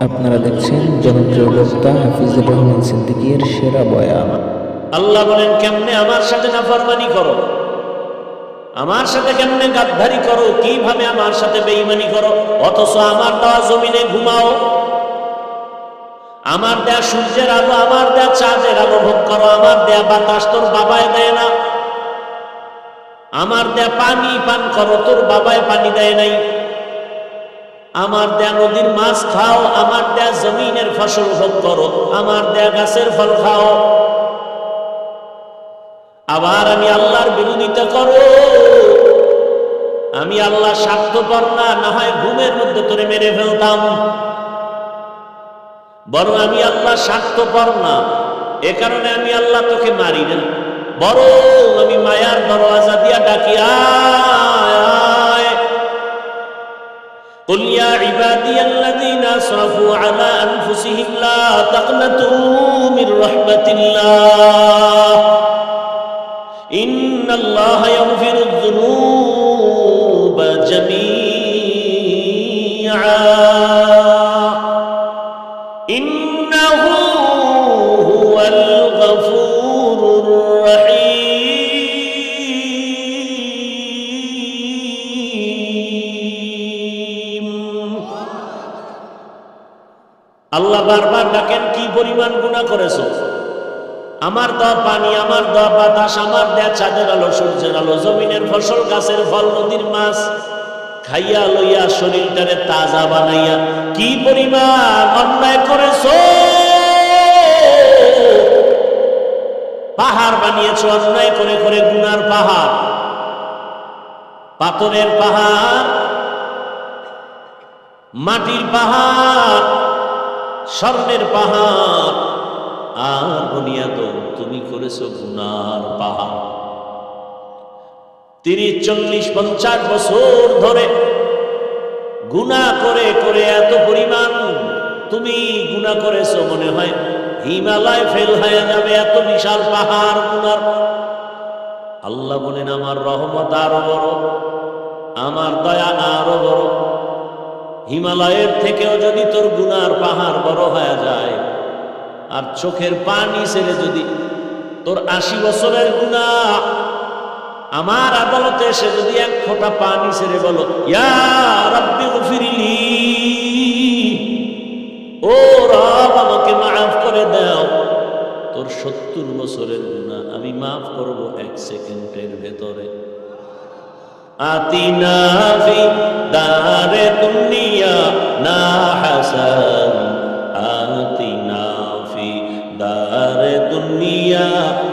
আপনারা দেখছেন জনপ্রিয় বক্তা হাফিজুর রহমান সিদ্দিকীর সেরা বয়ান। আল্লাহ বলেন, কেমনে আমার সাথে নাফরমানি করো, আমার সাথে কেমনে গাদ্দারি করো, কিভাবে আমার সাথে বেঈমানি করো, অথচ আমার দেওয়া জমিনে ঘুমাও, আমার দেয়া সূর্যের আলো, আমার দেয়া চাঁদের আলো ভোগ করো, আমার দেয়া বাতাস তোর বাবায় দেয় না, আমার দেয়া পানি পান করো, তোর বাবায় পানি দেয় নাই, আমার দেয়া নদীর মাছ খাও, আমার দেয়া জমিনের ফসল ভোগ করো, আমার দেয়া গাছের ফল খাও। আবার আমি আল্লাহর বিরোধিতা করো, আমি আল্লাহ স্বার্থপর না, না হয় ঘুমের মধ্যে তোরে মেরে ফেলতাম, বরং আমি আল্লাহ স্বার্থপর না, এ কারণে আমি আল্লাহ তোকে মারি না, বরং আমি মায়ার দরওয়াজা দিয়া ডাকি, আয় قل يا عبادي الذين أسرفوا على أنفسهم لا تقنطوا من رحمة الله إن الله يغفر الذنوب جميعا إنه هو الغفور الرحيم। আল্লাহ বারবার ডাকেন, কি পরিমাণ গুনাহ করেছো, আমার দেওয়া পানি, আমার দেওয়া বাতাস, আমার দেয়া চাঁদের আলো, সূর্যের আলো, জমিনের ফসল, গাছের ফল, নদীর মাছ খাইয়া লইয়া শরীরটারে তাজা বানাইয়া কি পরিমাণ অন্যায় করেছো, পাহাড় বানিয়েছো অন্যায় করে করে, গুনার পাহাড়, পাথরের পাহাড়, মাটির পাহাড়, স্বর্ণের পাহাড়, আর বুনিয়াদ তুমি করেছো গুনার পাহাড়। 30, 40, 50 বছর ধরে গুনাহ করে করে এত পরিমাণ তুমি গুনাহ করেছো, মনে হয় হিমালয় ফেল হয়ে যাবে, এত বিশাল পাহাড় গুনার। আল্লাহ বলেন, আমার রহমত আরো বড়, আমার দয়া আরো বড়, হিমালয়ের থেকেও যদি তোর গুনার পাহাড় বড় হয়ে যায়, আর চোখের পানি ছেড়ে যদি তোর 80 বছরের গুনাহ আমার আদালতে এসে যদি 1 ফোঁটা পানি ছেড়ে বলো, ইয়া রাব্বি গফিরলি, ও রব আমাকে মাফ করে দাও, তোর 70 বছরের গুনাহ আমি মাফ করব 1 সেকেন্ডের ভেতরে। আতিনা ফি দারে দুনিয়া না হাসান, আতিনা ফি দারে দুনিয়া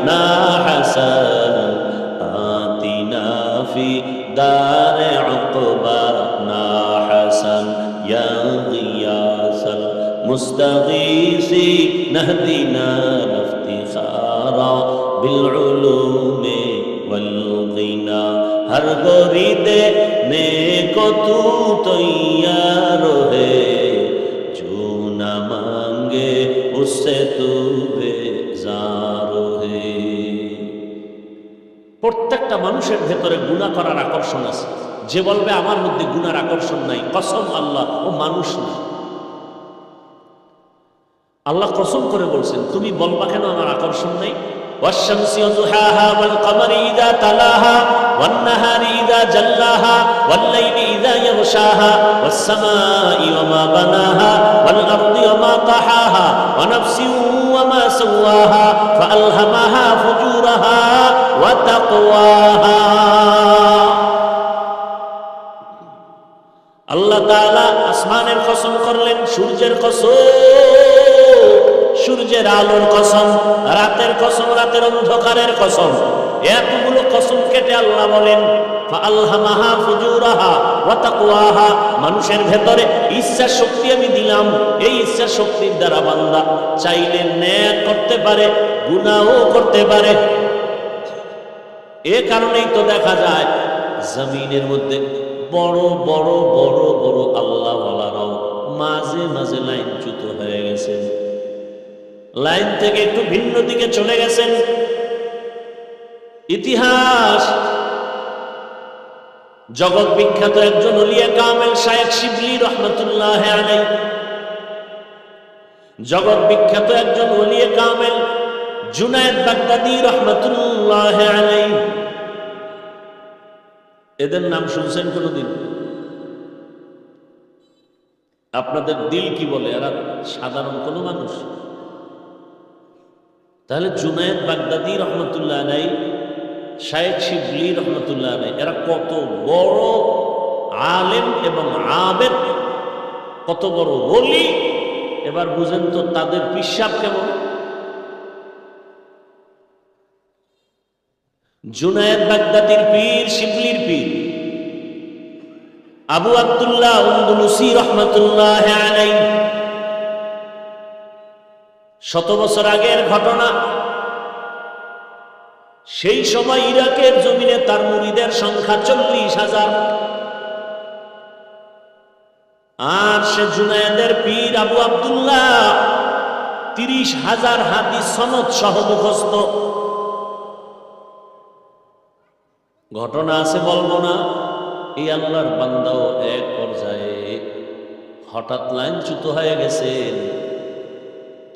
না হাসান, আতিনা ফি দারে উকবা না হাসান, ইয়া গিয়াসাল মুস্তাগীসি নাহদিনা ইফতিখারা বিল উলুমি ওয়াল গিনা, हर गोरी देने को तू तैयार है, जो न मांगे उससे तू बेजार है। প্রত্যেকটা মানুষের ভেতরে গুনাহ করার আকর্ষণ আছে, যে বলবে আমার মধ্যে গুনার আকর্ষণ নাই, কসম আল্লাহ, ও মানুষ না। আল্লাহ কসম করে বলছেন, তুমি বলবা কেন আমার আকর্ষণ নাই? والشمس وضحاها والقمر إذا تلاها والنهار إذا جلاها والليل إذا يغشاها والسماء وما بناها والأرض وما طحاها ونفس وما سواها فألهمها فجورها وتقواها। আল্লাহ তাআলা আসমানের কসম করলেন, সূর্যের কসম, সূর্যের আলোর কসম, রাতের কসম, রাতের অন্ধকারের কসম, এতগুলো কসম কেটে আল্লাহ বলেন, ফাআলহামাহা ফুজুরাহা ওয়া তাকওয়াহা, মানুষের ভেতরে ইচ্ছা শক্তি আমি দিলাম, এই ইচ্ছা শক্তির দ্বারা বান্দা চাইলে ন্যায় করতে পারে, গুনাহও করতে পারে। এ কারণেই তো দেখা যায় জমিনের মধ্যে বড় বড় বড় বড় আল্লাহওয়ালারাও মাঝে মাঝে লাইনচ্যুত হয়ে গেছেন, লাইন থেকে একটু ভিন্ন দিকে চলে গেছেন। ইতিহাস জগৎ বিখ্যাত একজন ওলিয়া কামেল শায়েখ শিবলি রহমতুল্লাহ আলাইহি জগৎ বিখ্যাত একজন ওলিয়ে কামেল জুনায়েদ বাগদাদী রহমাতুল্লাহ আলাইহি। এদের নাম শুনছেন কোনদিন? আপনাদের দিল কি বলে? এরা সাধারণ কোনো মানুষ? তাহলে জুনায়েদ বাগদাদী রহমতুল্লাহ আলাইহি, শায়েখ শিবলি রহমতুল্লাহ আলাইহি, এরা কত বড় আলেম এবং আবেদ, কত বড় ওলি। এবার বুঝেন তো তাদের পিসাব কেমন। জুনায়েদ বাগদাদীর পীর, শিবলির পীর আবু আব্দুল্লাহ আন্দলুসি রহমতুল্লাহ আলাইহি, 100 বছর আগের ঘটনা। সেই সময় ইরাকের জমিনে তার মুরিদের সংখ্যা 40,000। আর সে জুনায়েদের পীর আবু আব্দুল্লাহ 30,000 হাদিস সনদ সহ মুখস্থ। ঘটনা আছে, বলবো না। এই আল্লাহর বান্দাও এক পর্যায়ে হঠাৎ লাইনচ্যুত হয়ে গেছেন,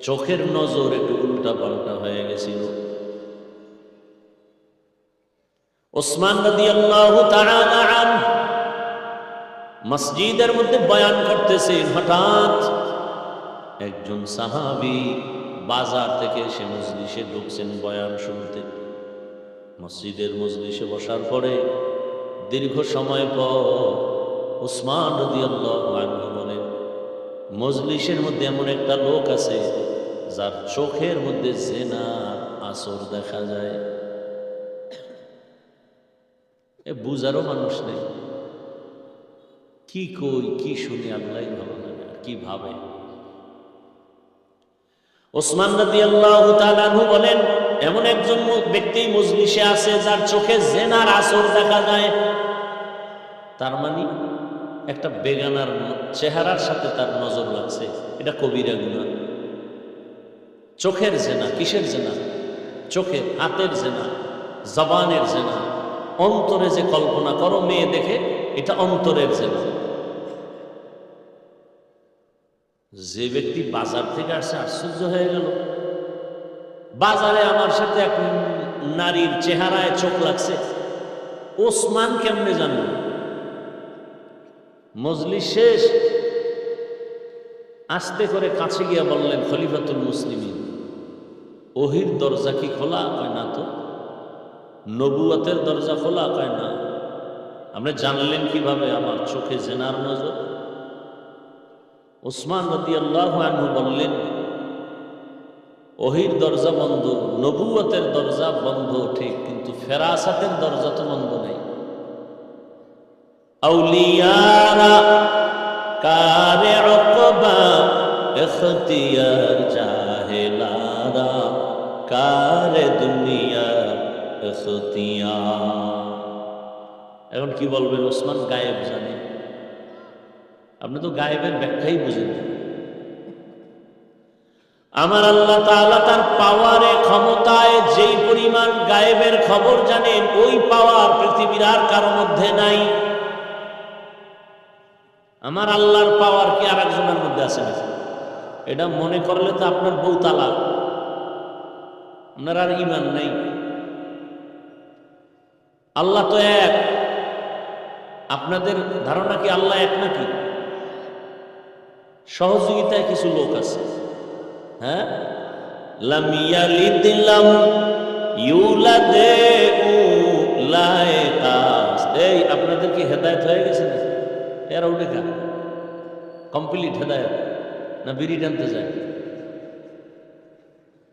চোখের নজর একটু উল্টা পাল্টা হয়ে গেছিল। ওসমান রাদিয়াল্লাহু তাআলা আনহু মসজিদের মধ্যে বয়ান করতেছেন, হঠাৎ একজন সাহাবী বাজার থেকে এসে মজলিসে ঢুকছেন বয়ান শুনতে। মসজিদের মজলিসে বসার পরে দীর্ঘ সময় পর ওসমান রাদিয়াল্লাহু আনহু বলেন, মজলিসের মধ্যে এমন একটা লোক আছে যার চোখের মধ্যে জিনার আসর দেখা যায়। এ বুঝারও মানুষ নেই, কি কই কি শুনি আল্লাহই ভালো জানে কি ভাবে। ওসমান রাদিয়াল্লাহু তাআলা আনহু বলেন, এমন একজন ব্যক্তি মজলিসে আছে যার চোখে জিনার আসর দেখা যায়। তার মানে একটা বেগানার চেহারার সাথে তার নজর লাগছে, এটা কবিরা গুনাহ। চোখের জেনা, কিসের জেনা? চোখের, হাতের জেনা, জবানের জেনা, অন্তরে যে কল্পনা করো মেয়ে দেখে, এটা অন্তরের জেনা। যে ব্যক্তি বাজার থেকে আসছে, আশ্চর্য হয়ে গেল, বাজারে আমার সাথে এক নারীর চেহারায় চোখ লাগছে, ওসমান কেমনে জানল? মজলিস শেষ, আস্তে করে কাছে গিয়া বললেন, খলিফাতুল মুসলিমিন, ওহির দরজা কি খোলা? কয় না তো। নবুয়তের দরজা খোলা? কয় না। আপনি জানলেন কিভাবে আমার চোখে জেনার নজর? ওসমান রাদিয়াল্লাহু আনহু বললেন, ওহির দরজা বন্ধ, নবুয়তের দরজা বন্ধ ঠিক, কিন্তু ফেরাসাতের দরজা তো বন্ধ নেই। আউলিয়ারা কারে উকবা ইখতিয়ার জাহেলারা কারে দুনিয়া ইখতিয়ার। এখন কি বলবেন? ওসমান গায়েব জানে। আপনি তো গায়েবের ব্যাখ্যাই বুঝেন না। আমার আল্লাহ তাআলা তার পাওয়ারে, ক্ষমতায় যেই পরিমাণ গায়েবের খবর জানেন, ওই পাওয়ার পৃথিবীর আর কারো মধ্যে নাই। আমার আল্লাহর পাওয়ার কি আর একজনের মধ্যে আছে নাকি? এটা মনে করলে তো আপনার বউ তালাক, আপনার আর ঈমান নাই। আল্লাহ তো এক। আপনাদের ধারণা কি আল্লাহ এক নাকি? সহযোগিতায় কিছু লোক আছে। হ্যাঁ, লাম ইয়ালিদ লাম ইউলাদ উলাইকাস। এই আপনাদের কি হেদায়েত হয়ে গেছে না? এরা উঠে গা কমপ্লিট হেদায়েত না বিড়ি টানতে যায়?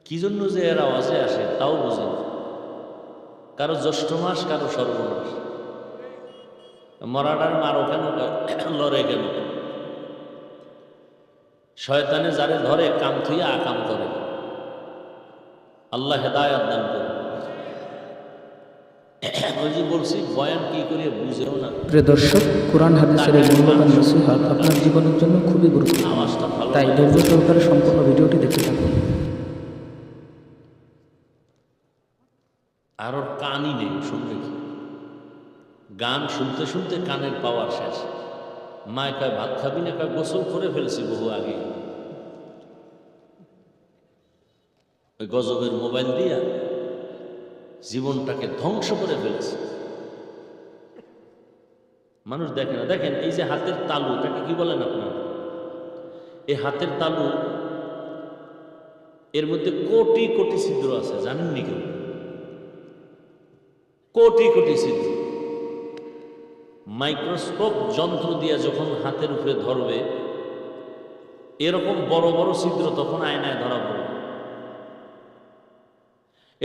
কি জন্য যে এরা আওয়াজে আসে তাও বুঝেন। কারো জ্যৈষ্ঠ মাস, কারো সর্বনাশ। মরাটার মারো কেন, লড়ে কেন? শয়তানে যারে ধরে কাম থুইয়া আকাম করে। আল্লাহ হেদায়েত দান করে। ওই যে বলছি, বয়ান কি করে বুঝেও না। প্রিয় দর্শক, কোরআন হাদিসের এই মূল্যবান নসিহত আপনার জীবনের জন্য খুবই গুরুত্বপূর্ণ, আওয়াজটা ভালো, তাই ধৈর্য সহকারে সম্পূর্ণ ভিডিওটি দেখতে থাকুন। আর ওর কানই নেই, শুনবে কি? গান শুনতে শুনতে কানের পাওয়ার শেষ। মায় কয় ভাত খাবি না? কয় গোসল করে ফেলছি বহু আগে। ওই গজবের মোবাইল দিয়া জীবনটাকে ধ্বংস করে ফেলেছে। মানুষ দেখে না। দেখেন এই যে হাতের তালু, এটাকে কি বলেন আপনার? এই হাতের তালু, এর মধ্যে কোটি কোটি ছিদ্র আছে, জানেননি কেউ? কোটি কোটি ছিদ্র। মাইক্রোস্কোপ যন্ত্র দিয়ে যখন হাতের উপরে ধরবে, এরকম বড় বড় ছিদ্র তখন আয়নায় ধরা পড়বে।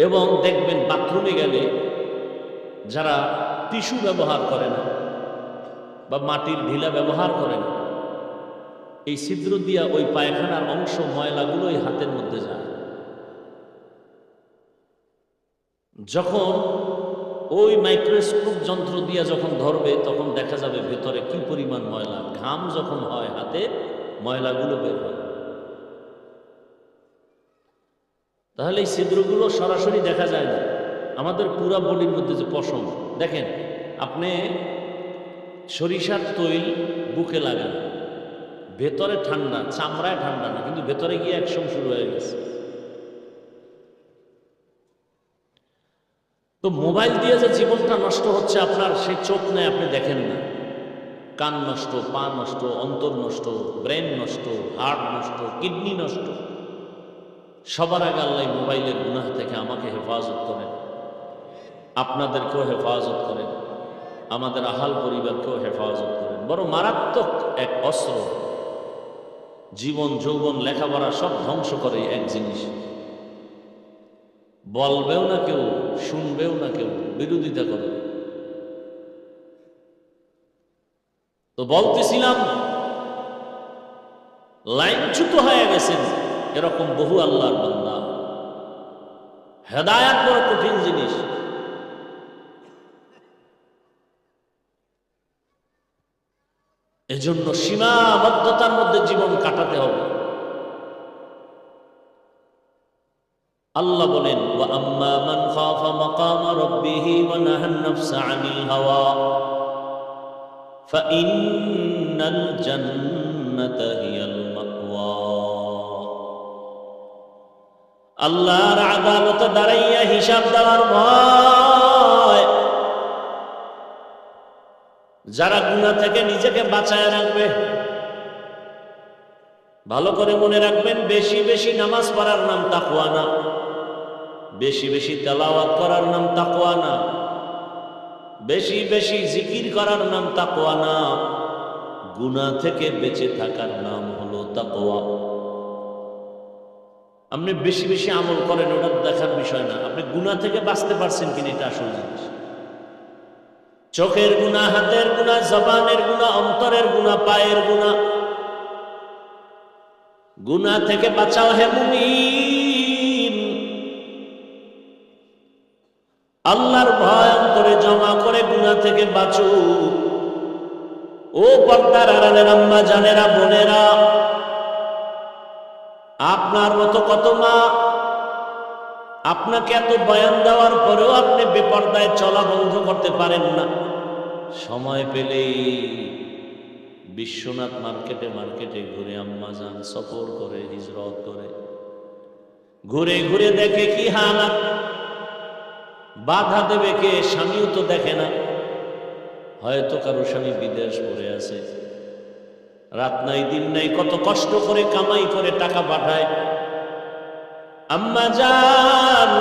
এবং দেখবেন বাথরুমে গেলে যারা টিস্যু ব্যবহার করে না বা মাটির ঢিলা ব্যবহার করে না, এই ছিদ্র দিয়া ওই পায়খানার অংশ ময়লাগুলো এই হাতের মধ্যে যায়। যখন ওই মাইক্রোস্কোপ যন্ত্র দিয়া যখন ধরবে, তখন দেখা যাবে ভেতরে কি পরিমাণ ময়লা। ঘাম যখন হয় হাতে, ময়লাগুলো বের হয়। তাহলে এই ছিদ্রগুলো সরাসরি দেখা যায় না। আমাদের পুরা বডির মধ্যে যে পশম, দেখেন আপনি সরিষার তৈল বুকে লাগান, ভেতরে ঠান্ডা, চামড়ায় ঠান্ডা না, কিন্তু ভেতরে গিয়ে অ্যাকশন শুরু হয়ে গেছে। তো মোবাইল দিয়ে যে জীবনটা নষ্ট হচ্ছে আপনার, সেই চোখ নেই, আপনি দেখেন না। কান নষ্ট, পা নষ্ট, অন্তর নষ্ট, ব্রেন নষ্ট, হার্ট নষ্ট, কিডনি নষ্ট। সবার আগে আল্লাহ মোবাইলের গুনাহ থেকে আমাকে হেফাজত করেন, আপনাদেরকেও হেফাজত করেন, আমাদের আহাল পরিবারকেও হেফাজত করেন। বড় মারাত্মক এক অস্ত্র, জীবন যৌবন লেখাপড়া সব ধ্বংস করে এক জিনিস। বলবেও না কেউ, শুনবেও না কেউ, বিরোধিতা করবে। তো বলতেছিলাম, লাইনচ্যুত হয়ে গেছেন এরকম বহু আল্লাহর বান্দা। হেদায়াত বড় কঠিন জিনিস। এজন্য সীমাবদ্ধতার মধ্যে জীবন কাটাতে হবে। আল্লাহ বলেন, ওয়া আম্মা মান খাফা মাকামা রাব্বিহি ওয়া নাহান নাফসা আনিল হাওয়া ফাইন্নাল জান্নাতা হিয়াল মাওয়া। আল্লাহর আদালতে দাঁড়াইয়া হিসাব দেওয়ার ভয়, যারা গুনাহ থেকে নিজেকে বাঁচায় রাখবে। ভালো করে মনে রাখবেন, বেশি বেশি নামাজ পড়ার নাম তাকওয়া না, বেশি বেশি তেলাওয়াত করার নাম তাকওয়া না, বেশি বেশি জিকির করার নাম তাকওয়া না। গুনাহ থেকে বেঁচে থাকার নাম হলো তাকওয়া। আপনি বেশি বেশি আমল করেন, ওটা দেখার বিষয় না। আপনি গুনাহ থেকে বাঁচতে পারছেন কিনা, এটা আসল জিনিস। চোখের গুনাহ, হাতের গুনাহ, জবানের গুনাহ, অন্তরের গুনাহ, পায়ের গুনাহ, গুনাহ থেকে বাঁচাও হে মুমিন। আল্লাহর ভয় অন্তরে জমা করে গুনাহ থেকে বাঁচো। ও পর্দার আড়ালের আম্মা জানেরা, বোনেরা, আপনার মতো কত মা, আপনাকে এত বয়ান দেওয়ার পরেও আপনি বেপর্দায় চলা বন্ধ করতে পারেন না। সময় পেলেই বিশ্বনাথ মার্কেটে মার্কেটে ঘুরে আম্মা যান সফর করে, হিজরত করে, ঘুরে ঘুরে দেখে কি হালাত। বাধা দেবে কে? স্বামীও তো দেখে না। হয়তো কারো স্বামী বিদেশ পড়ে আছে, রাত নাই দিন নাই কত কষ্ট করে কামাই করে টাকা পাঠায়। আম্মা জান,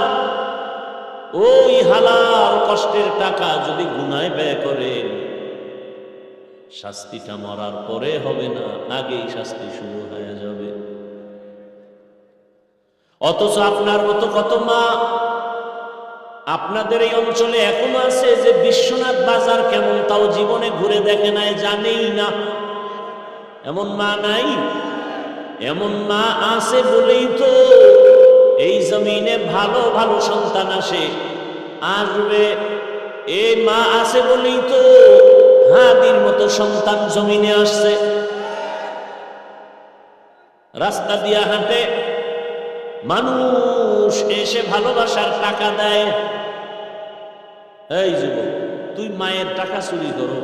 ওই হালাল কষ্টের টাকা যদি গুনায় ব্যয় করেন, শাস্তিটা মরার পরে হবে না, আগেই শাস্তি শুরু হয়ে যাবে। অথচ আপনার মতো কত মা, আপনাদের এই অঞ্চলে এখনো আছে যে বিশ্বনাথ বাজার কেমন তাও জীবনে ঘুরে দেখে নাই, জানেই না। এমন মা নাই? এমন মা আছে বলেই তো এই জমিনে ভালো ভালো সন্তান আসবে। এই মা আছে বলেই তো হাদির মতো সন্তান জমিনে আসছে। রাস্তা দিয়া হাঁটে, মানুষ এসে ভালোবাসার টাকা দেয়। এই যুবক, তুই মায়ের টাকা চুরি করো,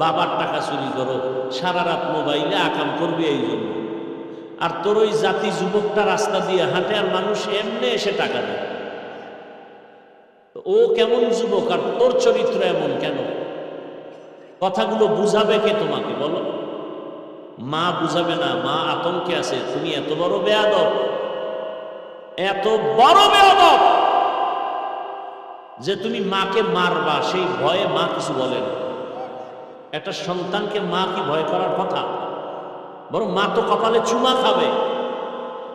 বাবার টাকা চুরি করো, সারা রাত মোবাইলে আকাম করবি, এই জন্য আর তোর ওই জাতি যুবকটা রাস্তা দিয়ে হাঁটে আর মানুষ এমনি এসে টাকা দেয়। ও কেমন যুবক আর তোর চরিত্র এমন কেন? কথাগুলো বুঝাবে কে তোমাকে বলো? মা বুঝাবে না, মা আতঙ্কে আছে। তুমি এত বড় বেয়াদব, এত বড় বেয়াদব যে তুমি মাকে মারবা, সেই ভয়ে মা কিছু বলে না। একটা সন্তানকে মা কি ভয় করার কথা? বরং মা তো কপালে চুমা খাবে।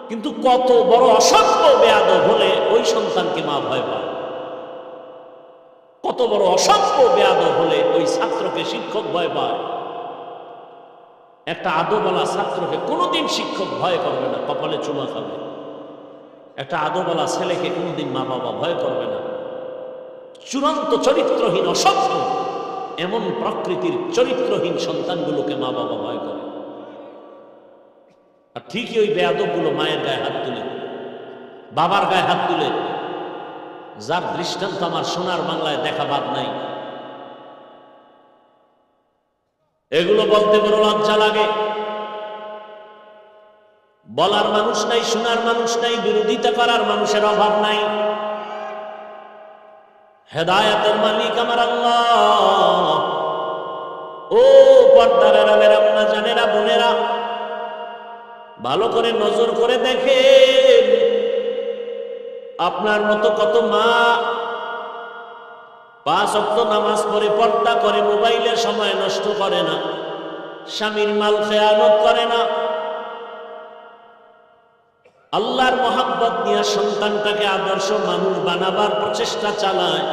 কিন্তু কত বড় অসভ্য বেয়াদব হলে ওই সন্তানকে মা ভয় পায়। কত বড় অসভ্য বেয়াদব হলে ওই ছাত্রকে শিক্ষক ভয় পায়। একটা আদবওয়ালা ছাত্রকে কোনোদিন শিক্ষক ভয় করবে না, কপালে চুমা খাবে। একটা আদবওয়ালা ছেলেকে কোনোদিন মা বাবা ভয় করবে না। চূড়ান্ত চরিত্রহীন অসভ্য এমন প্রকৃতির চরিত্রহীন সন্তানগুলোকে মা বাবা ভয় করে। আর ঠিকই ওই বেয়াদবগুলো মায়ের গায়ে হাত তুলে, বাবার গায়ে হাত তুলে, যার দৃষ্টান্ত আমার সোনার বাংলায় দেখা বাদ নাই। এগুলো বলতে বড় লজ্জা লাগে। বলার মানুষ নাই, শোনার মানুষ নাই, বিরোধিতা করার মানুষের অভাব নাই। হেদায়েতের মালিক আমার আল্লাহ। ও পর্দার আড়ালের আম্মা জানেরা, বোনেরা, ভালো করে নজর করে দেখেন, আপনার মতো কত মা 5 ওয়াক্ত নামাজ পড়ে, পর্দা করে, মোবাইলের সময় নষ্ট করে না, স্বামীর মাল খেয়ানত করে না, আল্লাহর মহাব্বত নিয়ে সন্তানটাকে আদর্শ মানুষ বানাবার প্রচেষ্টা চালায়।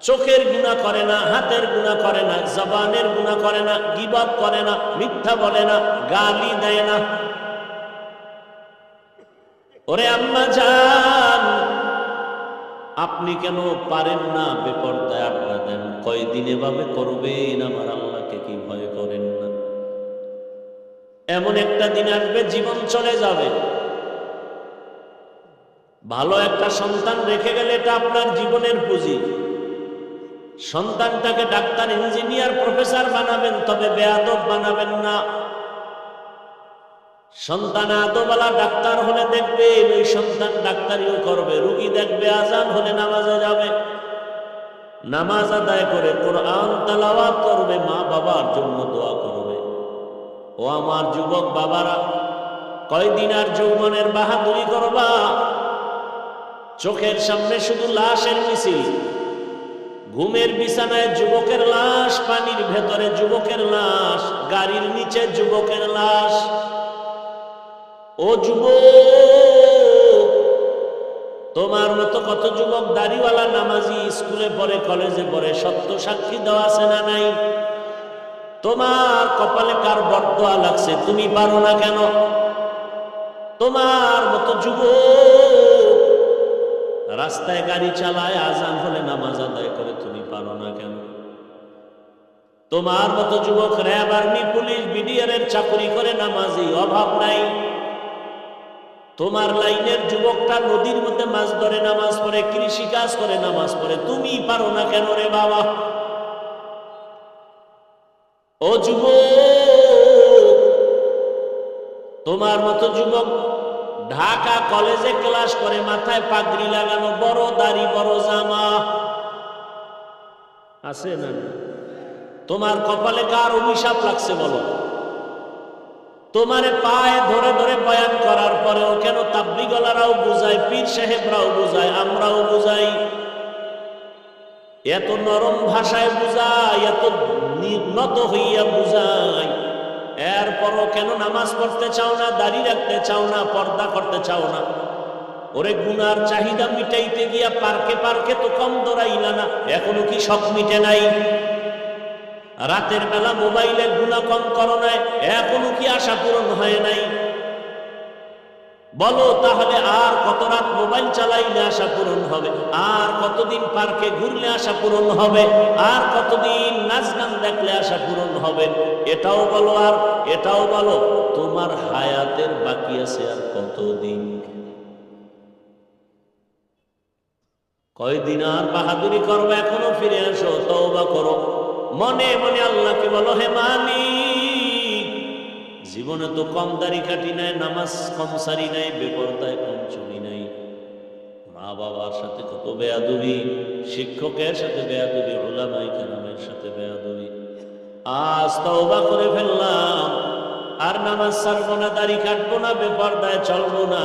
চোখের গুনাহ করে না, হাতের গুনাহ করে না, জবানের গুনাহ করে না, গীবত করে না, মিথ্যা বলে না, গালি দেয় না। ওরে আম্মা জান, আপনি কেন পারেন না বেপরদায় আড্ডা দেন? কয়দিন এভাবে করবেন? আমার আল্লাহকে কি ভয় করেন না? এমন একটা দিন আসবে, জীবন চলে যাবে। ভালো একটা সন্তান রেখে গেলে এটা আপনার জীবনের পুঁজি। সন্তানটাকে ডাক্তার, ইঞ্জিনিয়ার, প্রফেসর বানাবেন, তবে বেয়াদব বানাবেন না। সন্তান আদবওয়ালা ডাক্তার হলে দেখবেন ওই সন্তান ডাক্তারিও করবে, রুগী দেখবে আজান হলে নামাজে যাবে, নামাজ আদায় করে কোরআন তেলাওয়াত করবে, মা বাবার জন্য দোয়া করবে। ও আমার যুবক বাবারা, কয়দিন আর যৌবনের বাহাদুরি করবা? চোখের সামনে শুধু লাশের মিছিল। ঘুমের বিছানায় যুবকের লাশ, পানির ভেতরে যুবকের লাশ, গাড়ির নিচে যুবকের লাশ। ও যুবক, তোমার মতো কত যুবক দাড়িওয়ালা নামাজি, স্কুলে পড়ে, কলেজে পড়ে, সত্য সাক্ষী দেওয়া আছে না নাই? তোমার কপালে কার বরদোয়া লাগছে? তুমি পারো না কেন? তোমার মতো যুবক রাস্তায় গাড়ি চালায়, আজান হলে নামাজ আদায় করে, তুমি পারো না কেন? তোমার মতো যুবক র্যাব, আর্মি, পুলিশ, বিডিআর এর চাকরি করে, নামাজি, অভাব নাই। তোমার লাইনের যুবকটা নদীর মধ্যে মাছ ধরে, নামাজ পড়ে, কৃষি কাজ করে, নামাজ পড়ে, তুমি পারো না কেন রে বাবা? ও যুবক, তোমার মতো যুবক ঢাকা কলেজে ক্লাস করে, মাথায় পাগড়ি লাগানো, বড় দাড়ি, বড় জামা আছে না? তোমার কপালে কার অভিশাপ লাগছে বলো? তোমারে পায়ে ধরে ধরে বয়ান করার পরেও কেন তাবলীগওয়ালারাও বুঝায়, পীর সাহেবরাও বুঝায়, আমরাও বুঝাই, এত নরম ভাষায় বুঝাই, এত নত হইয়া বুঝাই, এরপরও কেন নামাজ পড়তে চাও না, দাড়ি রাখতে চাও না, পর্দা করতে চাও না? ওরে গুনার চাহিদা মিটাইতে গিয়া পার্কে পার্কে তো কম দৌড়াইলা না, এখনো কি সব মিটে নাই? রাতের বেলা মোবাইলে গুনাহ কম করো নাই, এখনো কি আশা পূরণ হয় নাই? বলো তাহলে আর কত রাত মোবাইল চালাইলে আশা পূরণ হবে? আর কতদিন পার্কে ঘুরলে আশা পূরণ হবে? আর কতদিন নাচ গান দেখলে আশা পূরণ হবে? এটাও বলো আর এটাও বলো। তোমার হায়াতের বাকি আছে আর কতদিন? কয়দিন আর বাহাদুরি করবে? এখনো ফিরে আসো, তওবা করো, মনে মনে আল্লাহকে বলো, হে মালিক, জীবনে তো কম দাড়ি কাটি নাই, নামাজ কম সারি নাই, বেপরদায় কম চলি নাই, মা বাবার সাথে কত বেয়াদবি, শিক্ষকের সাথে বেয়াদবি, উলামায়ে কেরামের সাথে বেয়াদবি। আজ তওবা করে ফেললাম, আর নামাজ ছাড়বো না, দাড়ি কাটবো না, বেপরদায় চলবো না।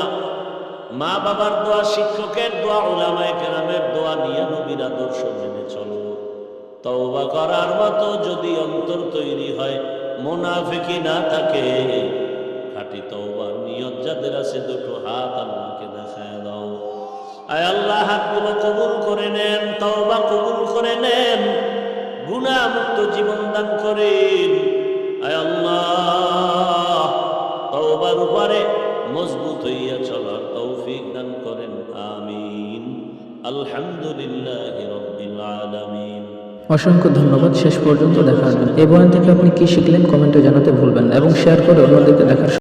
মা বাবার দোয়া, শিক্ষকের দোয়া, উলামায়ে কেরামের দোয়া নিয়ে নবীর আদর্শ মেনে চলবো। তওবা করার মতো যদি অন্তর তৈরি হয়, মুনাফিকি না থাকে, খাঁটি তওবার নিয়ত যাদের আছে, দুটো হাত আল্লাহকে দেখায় দাও। আয় আল্লাহ, হাতগুলো কবুল করে নেন, তওবা কবুল করে নেন, গুনাহ মুক্ত জীবন দান করেন। আয় আল্লাহ, তওবার উপরে মজবুত হইয়া চলার তৌফিক দান করেন, আমিন। আলহামদুলিল্লাহি রাব্বিল আলামিন। অসংখ্য ধন্যবাদ শেষ পর্যন্ত দেখার জন্য। এই বয়ান থেকে আপনি কি শিখলেন কমেন্টে জানাতে ভুলবেন না এবং শেয়ার করে অন্যদেরকে দেখার